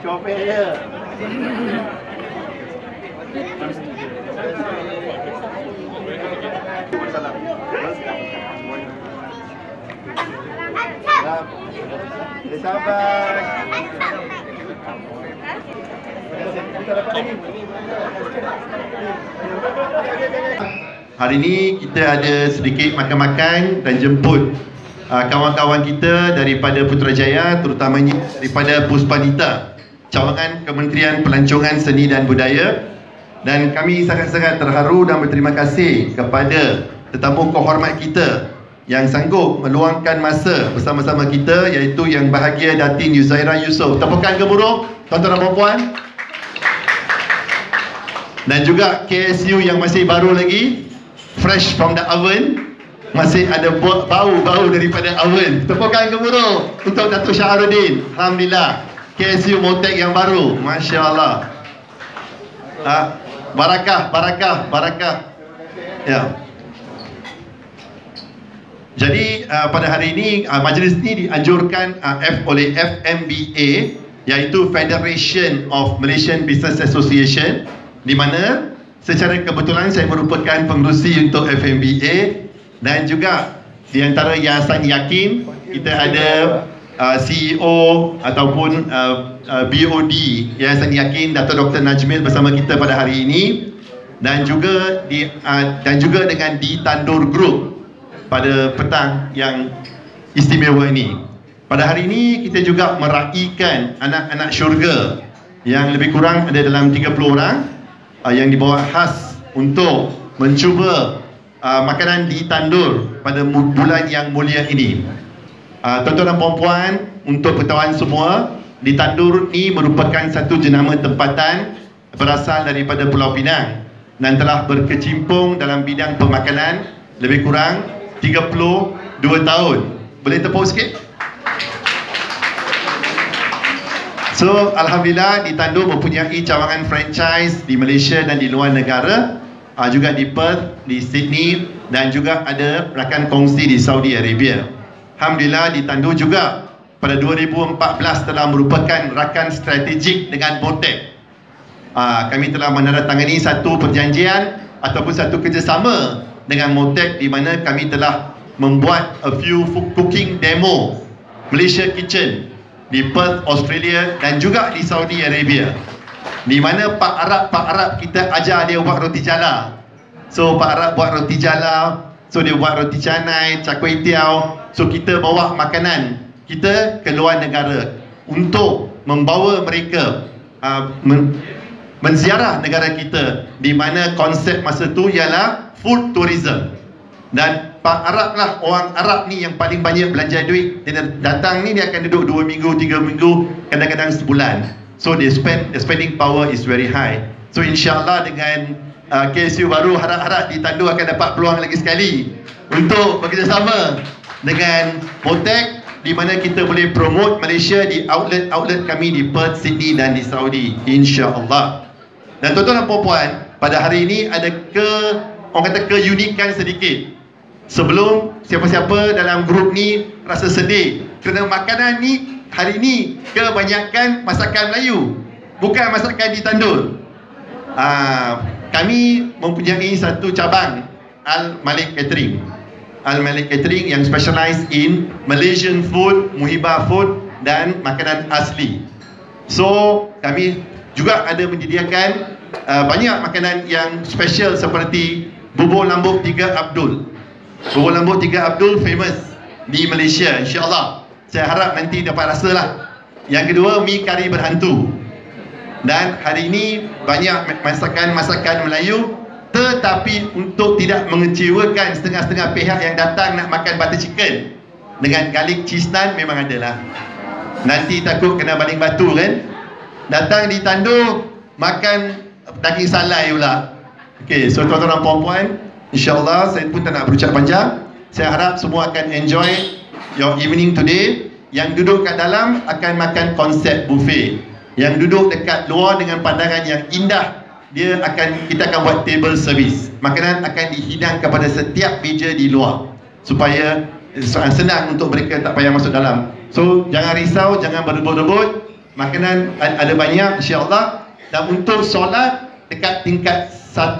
Comel je. Sabar. Hari ini kita ada sedikit makan-makan dan jemput kawan-kawan kita daripada Putrajaya, terutamanya daripada Puspanita, cawangan Kementerian Pelancongan Seni dan Budaya. Dan kami sangat-sangat terharu dan berterima kasih kepada tetamu kehormat kita yang sanggup meluangkan masa bersama-sama kita, iaitu Yang Bahagia Datin Yuzaira Yusof. Tepukan gemuruh tuan-tuan dan puan-puan. Dan juga KSU yang masih baru lagi, fresh from the oven, masih ada bau daripada oven. Tepukan gemuruh untuk Datuk Syahrudin. Alhamdulillah, KSU Motek yang baru, Masya Allah. Barakah. Ya. Jadi pada hari ini majlis ini dianjurkan oleh FMBA, iaitu Federation of Malaysian Business Association, di mana secara kebetulan saya merupakan pengerusi untuk FMBA, dan juga di antara Yayasan Yakin kita ada CEO ataupun BOD Yayasan Yakin, Dato' Dr. Najmil bersama kita pada hari ini, dan juga dengan di Tandur Group pada petang yang istimewa ini. Pada hari ini kita juga meraihkan anak-anak syurga yang lebih kurang ada dalam 30 orang yang dibawa khas untuk mencuba makanan di tandur pada bulan yang mulia ini. Tuan-tuan dan puan-puan, untuk pengetahuan semua, di Tandur ni merupakan satu jenama tempatan berasal daripada Pulau Pinang dan telah berkecimpung dalam bidang pemakanan lebih kurang 32 tahun. Boleh tepuk sikit? So, Alhamdulillah, di Tandur mempunyai cawangan franchise di Malaysia dan di luar negara, juga di Perth, di Sydney, dan juga ada rakan kongsi di Saudi Arabia. Alhamdulillah, di Tandur juga pada 2014 telah merupakan rakan strategik dengan Motek. Kami telah menandatangani satu perjanjian ataupun satu kerjasama dengan Motek, di mana kami telah membuat a few cooking demo Malaysia Kitchen di Perth, Australia, dan juga di Saudi Arabia, di mana Pak Arab kita ajar dia buat roti jala. So Pak Arab buat roti jala, so dia buat roti canai, cak kuih tiaw. So kita bawa makanan kita ke luar negara untuk membawa mereka menziarah negara kita, di mana konsep masa tu ialah food tourism. Dan Pak Arab lah, orang Arab ni yang paling banyak belanja duit. Dia datang ni, dia akan duduk 2 minggu, 3 minggu, kadang-kadang sebulan. So the spending power is very high. So insyaAllah dengan KSU baru, harap-harap di Tandur akan dapat peluang lagi sekali untuk bekerjasama dengan Motek, di mana kita boleh promote Malaysia di outlet kami di Perth, Sydney dan di Saudi, insya-Allah. Dan tuan-tuan dan puan-puan, pada hari ini ada orang kata keunikan sedikit. Sebelum siapa-siapa dalam grup ni rasa sedih kerana makanan ni hari ni kebanyakan masakan Melayu, bukan masakan di Tandur. Kami mempunyai satu cabang Al-Malik Catering. Al-Malik Catering yang specialize in Malaysian food, Muhibah food dan makanan asli. So kami juga ada menyediakan banyak makanan yang special seperti bubur lambuk 3 Abdul. Bubur lambuk 3 Abdul famous di Malaysia, insya-Allah. Saya harap nanti dapat rasalah. Yang kedua, mi kari berhantu. Dan hari ini banyak masakan Melayu, tetapi untuk tidak mengecewakan setengah-setengah pihak yang datang nak makan butter chicken dengan garlic cheese naan, memang adalah. Nanti takut kena baling batu kan. Datang di Tandur makan daging salai pula. Okey, so tuan-tuan dan puan-puan, insya-Allah saya pun tak nak berucap panjang. Saya harap semua akan enjoy your evening today. Yang duduk kat dalam akan makan konsep buffet. Yang duduk dekat luar dengan pandangan yang indah, kita akan buat table service. Makanan akan dihidang kepada setiap meja di luar supaya senang untuk mereka, tak payah masuk dalam. So jangan risau, jangan berebut-rebut. makanan ada banyak insya-Allah. Dan untuk solat dekat tingkat 1,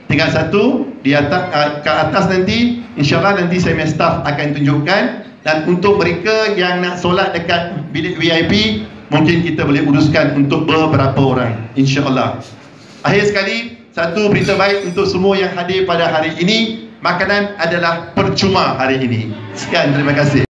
tingkat 1 di atas, ke atas nanti insya-Allah nanti saya punya staff akan tunjukkan. Dan untuk mereka yang nak solat dekat bilik VIP, mungkin kita boleh uruskan untuk beberapa orang insya-Allah. Akhir sekali, satu berita baik untuk semua yang hadir pada hari ini, makanan adalah percuma hari ini. Sekian, terima kasih.